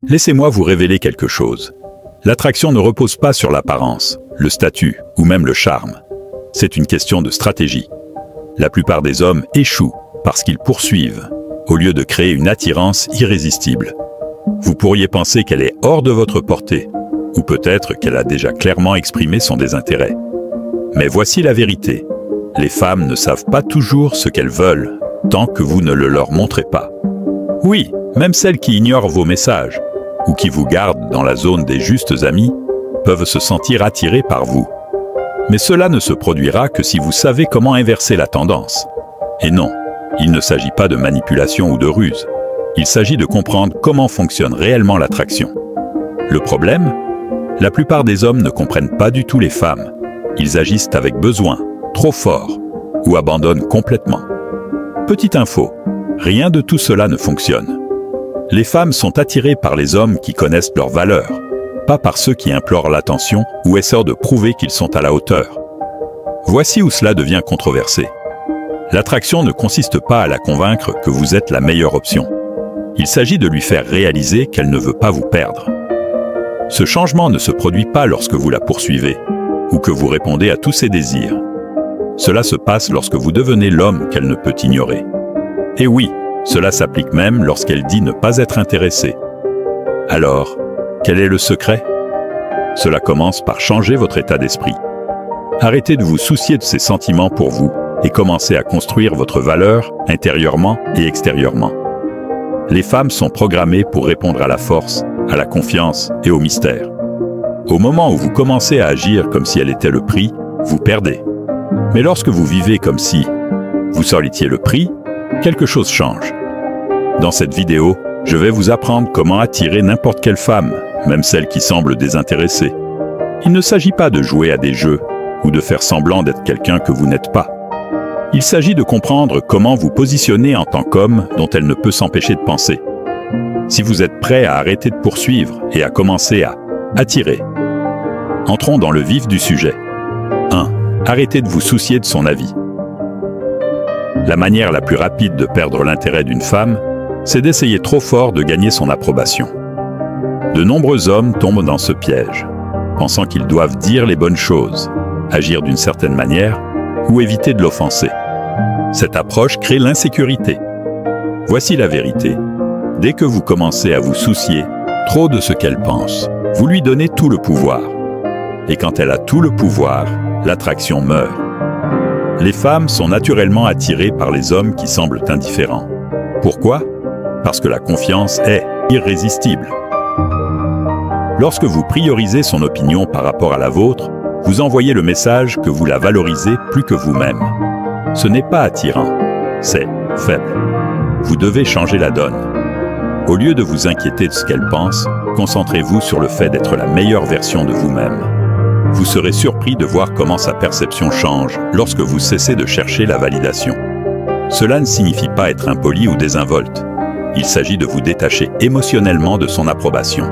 Laissez-moi vous révéler quelque chose. L'attraction ne repose pas sur l'apparence, le statut ou même le charme. C'est une question de stratégie. La plupart des hommes échouent parce qu'ils poursuivent, au lieu de créer une attirance irrésistible. Vous pourriez penser qu'elle est hors de votre portée, ou peut-être qu'elle a déjà clairement exprimé son désintérêt. Mais voici la vérité. Les femmes ne savent pas toujours ce qu'elles veulent, tant que vous ne le leur montrez pas. Oui, même celles qui ignorent vos messages, ou qui vous gardent dans la zone des justes amis, peuvent se sentir attirées par vous. Mais cela ne se produira que si vous savez comment inverser la tendance. Et non, il ne s'agit pas de manipulation ou de ruse. Il s'agit de comprendre comment fonctionne réellement l'attraction. Le problème ? La plupart des hommes ne comprennent pas du tout les femmes. Ils agissent avec besoin, trop fort, ou abandonnent complètement. Petite info, rien de tout cela ne fonctionne. Les femmes sont attirées par les hommes qui connaissent leurs valeurs, pas par ceux qui implorent l'attention ou essaient de prouver qu'ils sont à la hauteur. Voici où cela devient controversé. L'attraction ne consiste pas à la convaincre que vous êtes la meilleure option. Il s'agit de lui faire réaliser qu'elle ne veut pas vous perdre. Ce changement ne se produit pas lorsque vous la poursuivez ou que vous répondez à tous ses désirs. Cela se passe lorsque vous devenez l'homme qu'elle ne peut ignorer. Et oui, cela s'applique même lorsqu'elle dit ne pas être intéressée. Alors, quel est le secret ? Cela commence par changer votre état d'esprit. Arrêtez de vous soucier de ses sentiments pour vous et commencez à construire votre valeur intérieurement et extérieurement. Les femmes sont programmées pour répondre à la force, à la confiance et au mystère. Au moment où vous commencez à agir comme si elle était le prix, vous perdez. Mais lorsque vous vivez comme si vous sollicitiez le prix, quelque chose change. Dans cette vidéo, je vais vous apprendre comment attirer n'importe quelle femme, même celle qui semble désintéressée. Il ne s'agit pas de jouer à des jeux ou de faire semblant d'être quelqu'un que vous n'êtes pas. Il s'agit de comprendre comment vous positionner en tant qu'homme dont elle ne peut s'empêcher de penser. Si vous êtes prêt à arrêter de poursuivre et à commencer à attirer. Entrons dans le vif du sujet. 1. Arrêtez de vous soucier de son avis. La manière la plus rapide de perdre l'intérêt d'une femme, c'est d'essayer trop fort de gagner son approbation. De nombreux hommes tombent dans ce piège, pensant qu'ils doivent dire les bonnes choses, agir d'une certaine manière ou éviter de l'offenser. Cette approche crée l'insécurité. Voici la vérité. Dès que vous commencez à vous soucier trop de ce qu'elle pense, vous lui donnez tout le pouvoir. Et quand elle a tout le pouvoir, l'attraction meurt. Les femmes sont naturellement attirées par les hommes qui semblent indifférents. Pourquoi ? Parce que la confiance est irrésistible. Lorsque vous priorisez son opinion par rapport à la vôtre, vous envoyez le message que vous la valorisez plus que vous-même. Ce n'est pas attirant, c'est faible. Vous devez changer la donne. Au lieu de vous inquiéter de ce qu'elle pense, concentrez-vous sur le fait d'être la meilleure version de vous-même. Vous serez surpris de voir comment sa perception change lorsque vous cessez de chercher la validation. Cela ne signifie pas être impoli ou désinvolte. Il s'agit de vous détacher émotionnellement de son approbation.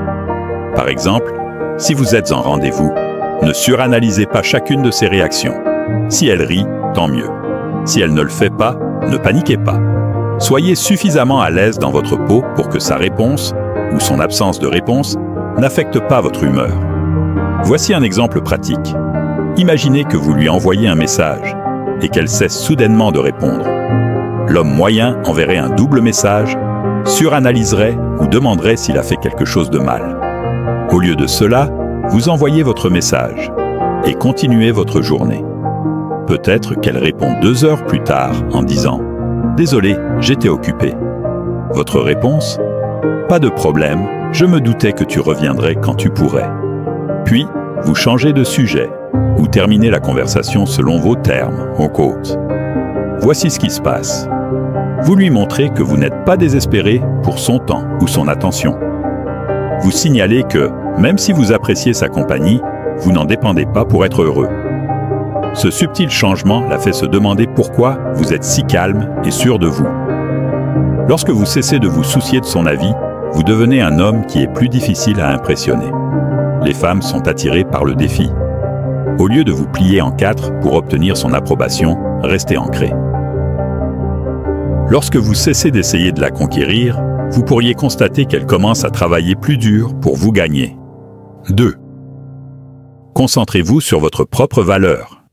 Par exemple, si vous êtes en rendez-vous, ne suranalysez pas chacune de ses réactions. Si elle rit, tant mieux. Si elle ne le fait pas, ne paniquez pas. Soyez suffisamment à l'aise dans votre peau pour que sa réponse, ou son absence de réponse, n'affecte pas votre humeur. Voici un exemple pratique. Imaginez que vous lui envoyez un message et qu'elle cesse soudainement de répondre. L'homme moyen enverrait un double message, suranalyserait ou demanderait s'il a fait quelque chose de mal. Au lieu de cela, vous envoyez votre message et continuez votre journée. Peut-être qu'elle répond 2 heures plus tard en disant « Désolé, j'étais occupé ». Votre réponse ? « Pas de problème, je me doutais que tu reviendrais quand tu pourrais ». Puis, vous changez de sujet ou terminez la conversation selon vos termes, vos quotes. Voici ce qui se passe. Vous lui montrez que vous n'êtes pas désespéré pour son temps ou son attention. Vous signalez que, même si vous appréciez sa compagnie, vous n'en dépendez pas pour être heureux. Ce subtil changement la fait se demander pourquoi vous êtes si calme et sûr de vous. Lorsque vous cessez de vous soucier de son avis, vous devenez un homme qui est plus difficile à impressionner. Les femmes sont attirées par le défi. Au lieu de vous plier en 4 pour obtenir son approbation, restez ancré. Lorsque vous cessez d'essayer de la conquérir, vous pourriez constater qu'elle commence à travailler plus dur pour vous gagner. 2. Concentrez-vous sur votre propre valeur.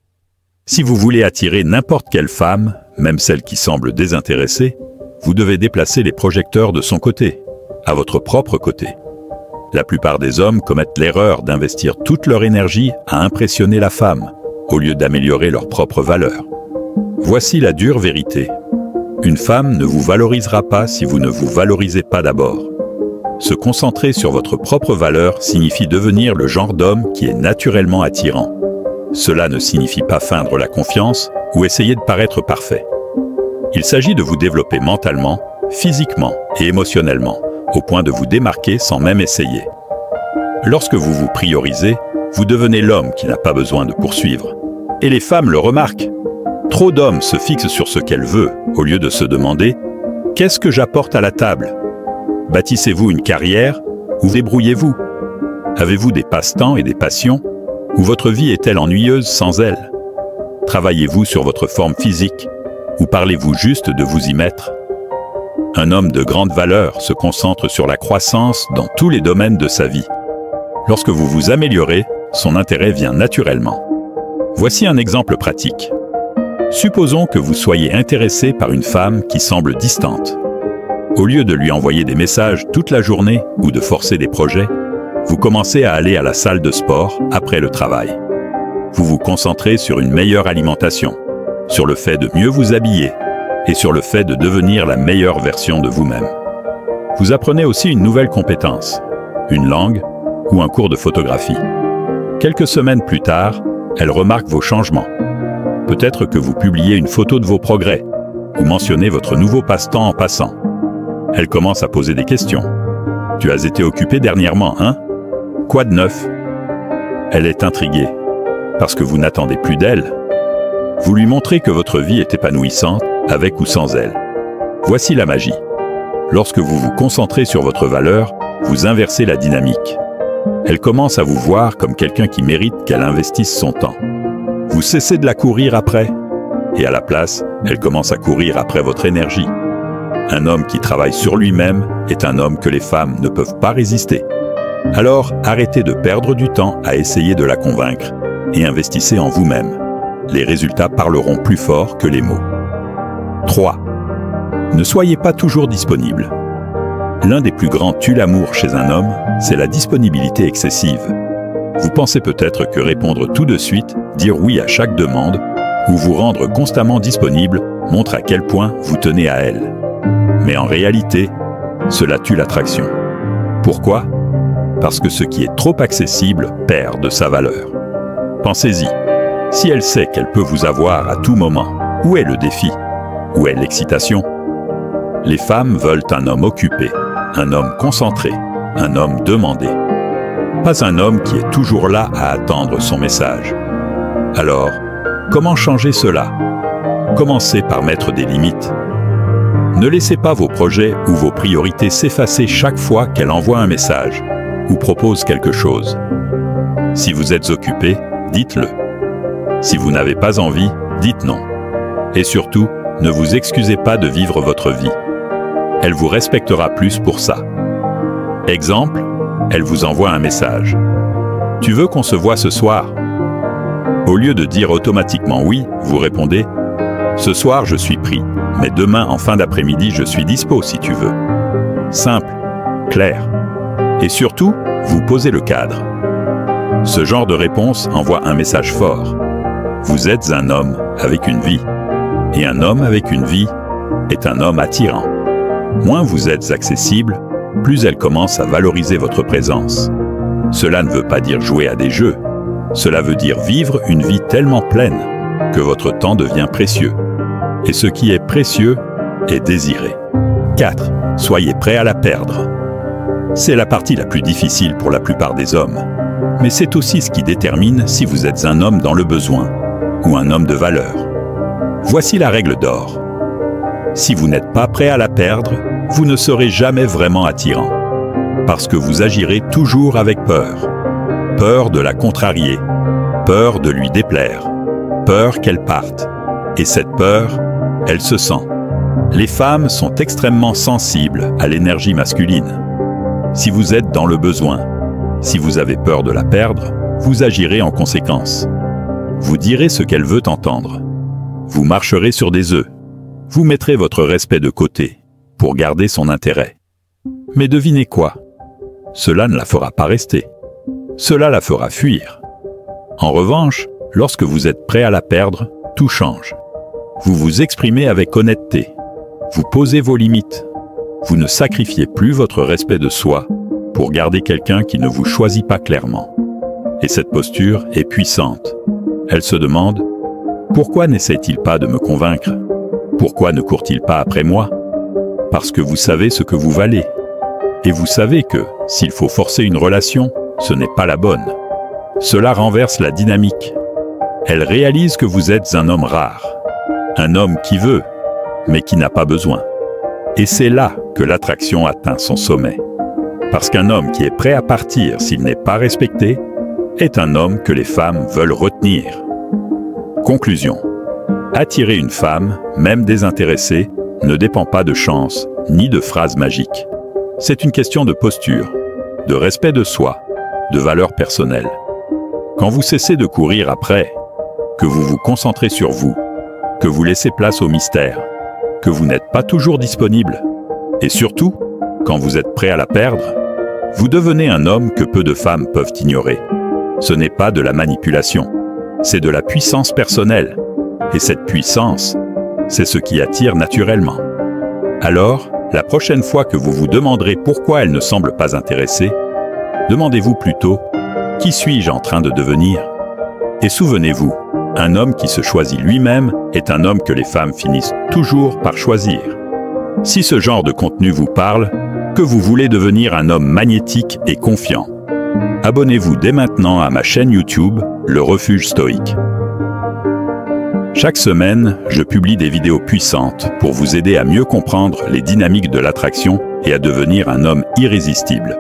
Si vous voulez attirer n'importe quelle femme, même celle qui semble désintéressée, vous devez déplacer les projecteurs de son côté, à votre propre côté. La plupart des hommes commettent l'erreur d'investir toute leur énergie à impressionner la femme, au lieu d'améliorer leur propre valeur. Voici la dure vérité. Une femme ne vous valorisera pas si vous ne vous valorisez pas d'abord. Se concentrer sur votre propre valeur signifie devenir le genre d'homme qui est naturellement attirant. Cela ne signifie pas feindre la confiance ou essayer de paraître parfait. Il s'agit de vous développer mentalement, physiquement et émotionnellement, au point de vous démarquer sans même essayer. Lorsque vous vous priorisez, vous devenez l'homme qui n'a pas besoin de poursuivre. Et les femmes le remarquent. Trop d'hommes se fixent sur ce qu'elle veut, au lieu de se demander « Qu'est-ce que j'apporte à la table ?» Bâtissez-vous une carrière ou débrouillez-vous? Avez-vous des passe-temps et des passions? Ou votre vie est-elle ennuyeuse sans elles? Travaillez-vous sur votre forme physique? Ou parlez-vous juste de vous y mettre? Un homme de grande valeur se concentre sur la croissance dans tous les domaines de sa vie. Lorsque vous vous améliorez, son intérêt vient naturellement. Voici un exemple pratique. Supposons que vous soyez intéressé par une femme qui semble distante. Au lieu de lui envoyer des messages toute la journée ou de forcer des projets, vous commencez à aller à la salle de sport après le travail. Vous vous concentrez sur une meilleure alimentation, sur le fait de mieux vous habiller et sur le fait de devenir la meilleure version de vous-même. Vous apprenez aussi une nouvelle compétence, une langue ou un cours de photographie. Quelques semaines plus tard, elle remarque vos changements. Peut-être que vous publiez une photo de vos progrès ou mentionnez votre nouveau passe-temps en passant. Elle commence à poser des questions. « Tu as été occupé dernièrement, hein? Quoi de neuf ?» Elle est intriguée, parce que vous n'attendez plus d'elle. Vous lui montrez que votre vie est épanouissante, avec ou sans elle. Voici la magie. Lorsque vous vous concentrez sur votre valeur, vous inversez la dynamique. Elle commence à vous voir comme quelqu'un qui mérite qu'elle investisse son temps. Vous cessez de la courir après, et à la place, elle commence à courir après votre énergie. Un homme qui travaille sur lui-même est un homme que les femmes ne peuvent pas résister. Alors, arrêtez de perdre du temps à essayer de la convaincre et investissez en vous-même. Les résultats parleront plus fort que les mots. 3. Ne soyez pas toujours disponible. L'un des plus grands tue-l'amour chez un homme, c'est la disponibilité excessive. Vous pensez peut-être que répondre tout de suite, dire oui à chaque demande, ou vous rendre constamment disponible montre à quel point vous tenez à elle. Mais en réalité, cela tue l'attraction. Pourquoi? Parce que ce qui est trop accessible perd de sa valeur. Pensez-y. Si elle sait qu'elle peut vous avoir à tout moment, où est le défi? Où est l'excitation? Les femmes veulent un homme occupé, un homme concentré, un homme demandé. Pas un homme qui est toujours là à attendre son message. Alors, comment changer cela? Commencez par mettre des limites. Ne laissez pas vos projets ou vos priorités s'effacer chaque fois qu'elle envoie un message ou propose quelque chose. Si vous êtes occupé, dites-le. Si vous n'avez pas envie, dites non. Et surtout, ne vous excusez pas de vivre votre vie. Elle vous respectera plus pour ça. Exemple, elle vous envoie un message. « Tu veux qu'on se voit ce soir ?» Au lieu de dire automatiquement oui, vous répondez « Ce soir, je suis pris, mais demain en fin d'après-midi, je suis dispo si tu veux. » Simple, clair. Et surtout, vous posez le cadre. Ce genre de réponse envoie un message fort. Vous êtes un homme avec une vie. Et un homme avec une vie est un homme attirant. Moins vous êtes accessible, plus elle commence à valoriser votre présence. Cela ne veut pas dire jouer à des jeux. Cela veut dire vivre une vie tellement pleine que votre temps devient précieux. Et ce qui est précieux est désiré. 4. Soyez prêt à la perdre. C'est la partie la plus difficile pour la plupart des hommes. Mais c'est aussi ce qui détermine si vous êtes un homme dans le besoin ou un homme de valeur. Voici la règle d'or. Si vous n'êtes pas prêt à la perdre, vous ne serez jamais vraiment attirant. Parce que vous agirez toujours avec peur. Peur de la contrarier. Peur de lui déplaire. Peur qu'elle parte. Et cette peur, elle se sent. Les femmes sont extrêmement sensibles à l'énergie masculine. Si vous êtes dans le besoin, si vous avez peur de la perdre, vous agirez en conséquence. Vous direz ce qu'elle veut entendre. Vous marcherez sur des œufs. Vous mettrez votre respect de côté pour garder son intérêt. Mais devinez quoi? Cela ne la fera pas rester. Cela la fera fuir. En revanche, lorsque vous êtes prêt à la perdre, tout change. Vous vous exprimez avec honnêteté. Vous posez vos limites. Vous ne sacrifiez plus votre respect de soi pour garder quelqu'un qui ne vous choisit pas clairement. Et cette posture est puissante. Elle se demande « Pourquoi n'essaie-t-il pas de me convaincre? Pourquoi ne court-il pas après moi? Parce que vous savez ce que vous valez. Et vous savez que, s'il faut forcer une relation, ce n'est pas la bonne. Cela renverse la dynamique. Elle réalise que vous êtes un homme rare. Un homme qui veut, mais qui n'a pas besoin. Et c'est là que l'attraction atteint son sommet. Parce qu'un homme qui est prêt à partir s'il n'est pas respecté, est un homme que les femmes veulent retenir. Conclusion. Attirer une femme, même désintéressée, ne dépend pas de chance, ni de phrases magiques. C'est une question de posture, de respect de soi, de valeur personnelle. Quand vous cessez de courir après, que vous vous concentrez sur vous, que vous laissez place au mystère, que vous n'êtes pas toujours disponible, et surtout, quand vous êtes prêt à la perdre, vous devenez un homme que peu de femmes peuvent ignorer. Ce n'est pas de la manipulation, c'est de la puissance personnelle. Et cette puissance, c'est ce qui attire naturellement. Alors, la prochaine fois que vous vous demanderez pourquoi elle ne semble pas intéressée, demandez-vous plutôt « Qui suis-je en train de devenir ?» Et souvenez-vous, un homme qui se choisit lui-même est un homme que les femmes finissent toujours par choisir. Si ce genre de contenu vous parle, que vous voulez devenir un homme magnétique et confiant, abonnez-vous dès maintenant à ma chaîne YouTube, Le Refuge Stoïque. Chaque semaine, je publie des vidéos puissantes pour vous aider à mieux comprendre les dynamiques de l'attraction et à devenir un homme irrésistible.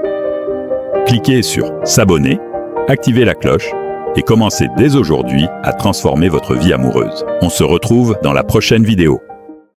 Cliquez sur « S'abonner », activez la cloche et commencez dès aujourd'hui à transformer votre vie amoureuse. On se retrouve dans la prochaine vidéo.